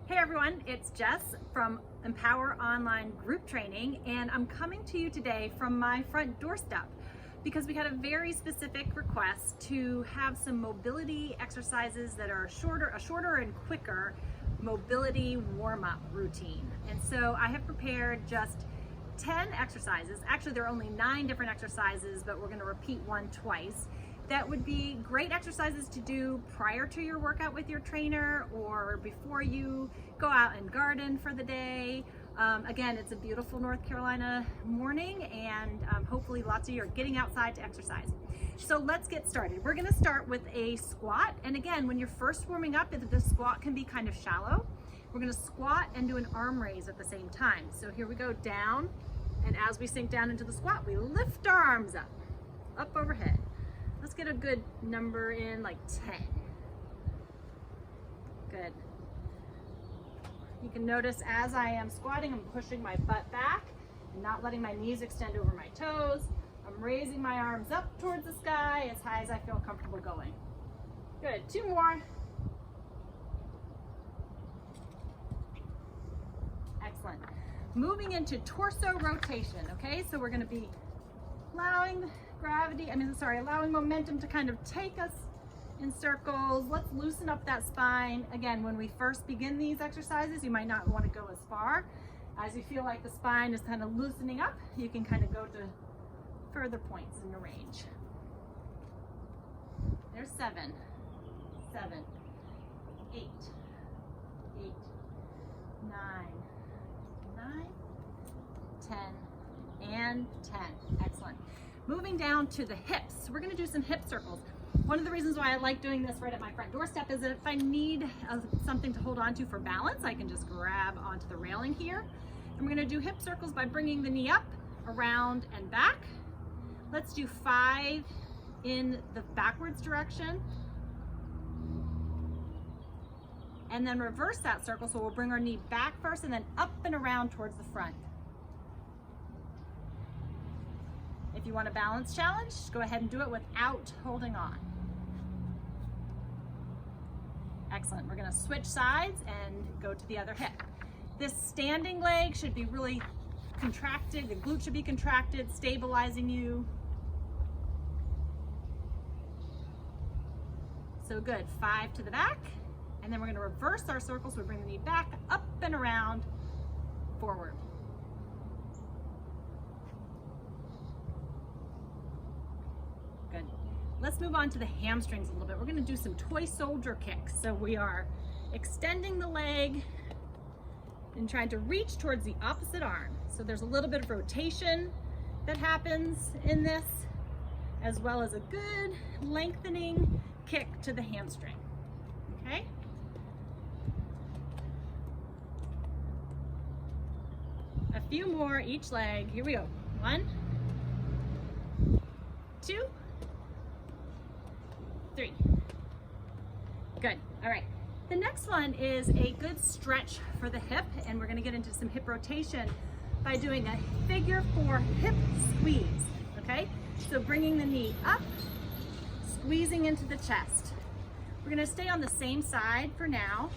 Hey everyone, it's Jess from Empower Online Group Training, and I'm coming to you today from my front doorstep because we had a very specific request to have some mobility exercises that are a shorter and quicker mobility warm-up routine. And so I have prepared just 10 exercises. Actually, there are only 9 different exercises, but we're going to repeat one twice. That would be great exercises to do prior to your workout with your trainer or before you go out and garden for the day. Again, it's a beautiful North Carolina morning, and hopefully lots of you are getting outside to exercise. So let's get started. We're going to start with a squat. And again, when you're first warming up, the squat can be kind of shallow. We're going to squat and do an arm raise at the same time. So here we go, down. And as we sink down into the squat, we lift our arms up overhead. Let's get a good number in, like 10. Good. You can notice as I am squatting, I'm pushing my butt back and not letting my knees extend over my toes. I'm raising my arms up towards the sky as high as I feel comfortable going. Good, 2 more. Excellent. Moving into torso rotation, okay? So we're gonna be allowing momentum to kind of take us in circles. Let's loosen up that spine. Again, when we first begin these exercises, you might not want to go as far. As you feel like the spine is kind of loosening up, you can kind of go to further points in the range. There's 7, 8, 9, 10, and 10. Excellent. Moving down to the hips, we're going to do some hip circles. One of the reasons why I like doing this right at my front doorstep is that if I need something to hold on to for balance, I can just grab onto the railing here. And we're going to do hip circles by bringing the knee up, around, and back. Let's do 5 in the backwards direction. And then reverse that circle, so we'll bring our knee back first and then up and around towards the front. If you want a balance challenge, go ahead and do it without holding on. Excellent. We're going to switch sides and go to the other hip. This standing leg should be really contracted. The glute should be contracted, stabilizing you. So good. 5 to the back. And then we're going to reverse our circle, so we bring the knee back, up and around, forward. Good. Let's move on to the hamstrings a little bit. We're going to do some toy soldier kicks. So we are extending the leg and trying to reach towards the opposite arm. So there's a little bit of rotation that happens in this, as well as a good lengthening kick to the hamstring. Okay? A few more each leg. Here we go. 1, 2, 3. Good. All right. The next one is a good stretch for the hip, and we're going to get into some hip rotation by doing a figure 4 hip squeeze. Okay? So bringing the knee up, squeezing into the chest. We're going to stay on the same side for now.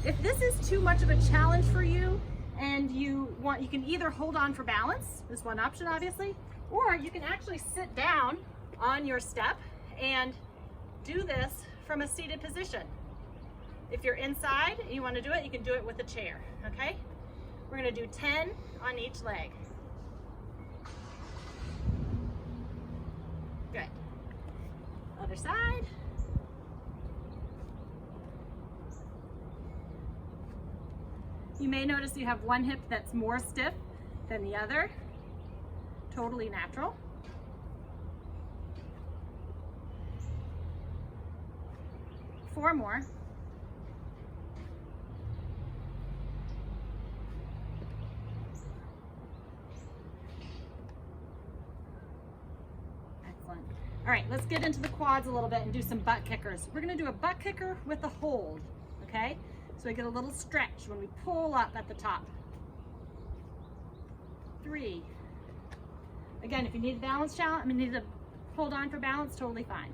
If this is too much of a challenge for you and you can either hold on for balance, this one option obviously, or you can actually sit down on your step and do this from a seated position. If you're inside and you want to do it, you can do it with a chair, okay? We're going to do 10 on each leg. Good. Other side. You may notice you have one hip that's more stiff than the other. Totally natural. Four more. Excellent. All right, let's get into the quads a little bit and do some butt kickers. We're going to do a butt kicker with a hold, okay? So we get a little stretch when we pull up at the top. 3. Again, if you need a balance challenge, need to hold on for balance, totally fine.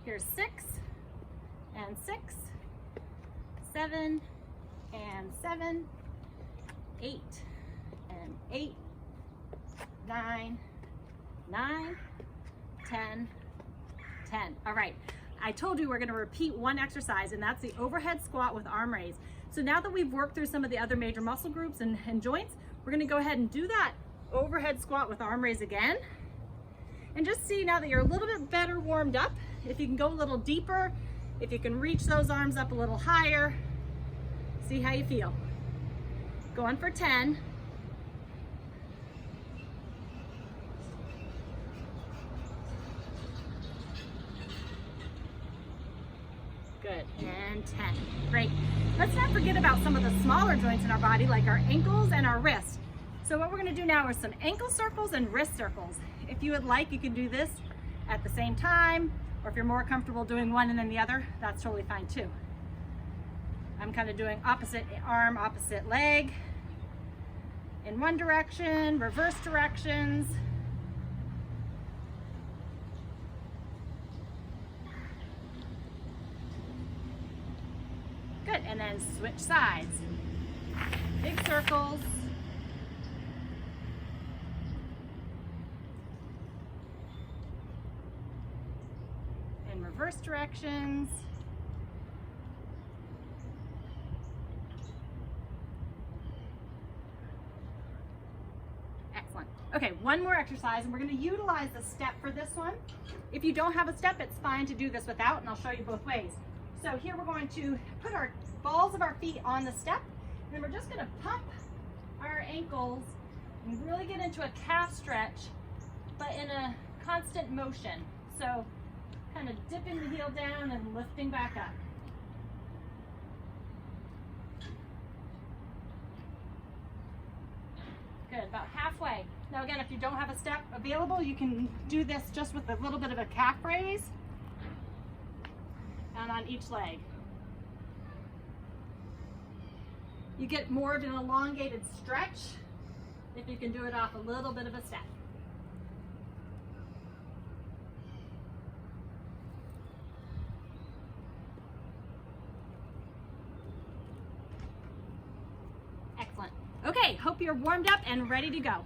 Here Here's 6 and 6, 7 and 7, 8 and 8, 9, 9, 10, 10. All right, I told you we're gonna repeat one exercise, and that's the overhead squat with arm raise. So now that we've worked through some of the other major muscle groups and joints, we're gonna go ahead and do that overhead squat with arm raise again. And just see now that you're a little bit better warmed up, if you can go a little deeper, if you can reach those arms up a little higher, see how you feel. Going for 10. Good, and 10. Great. Let's not forget about some of the smaller joints in our body, like our ankles and our wrists. So what we're gonna do now is some ankle circles and wrist circles. If you would like, you can do this at the same time, or if you're more comfortable doing one and then the other, that's totally fine too. I'm kind of doing opposite arm, opposite leg, in one direction, reverse directions. Good, and then switch sides. Big circles. In reverse directions. Excellent. Okay, one more exercise, and we're going to utilize the step for this one. If you don't have a step, it's fine to do this without, and I'll show you both ways. So here we're going to put our balls of our feet on the step, and then we're just going to pump our ankles and really get into a calf stretch, but in a constant motion. So kind of dipping the heel down and lifting back up. Good, about halfway. Now again, if you don't have a step available, you can do this just with a little bit of a calf raise and on each leg. You get more of an elongated stretch if you can do it off a little bit of a step. Excellent. Okay, hope you're warmed up and ready to go.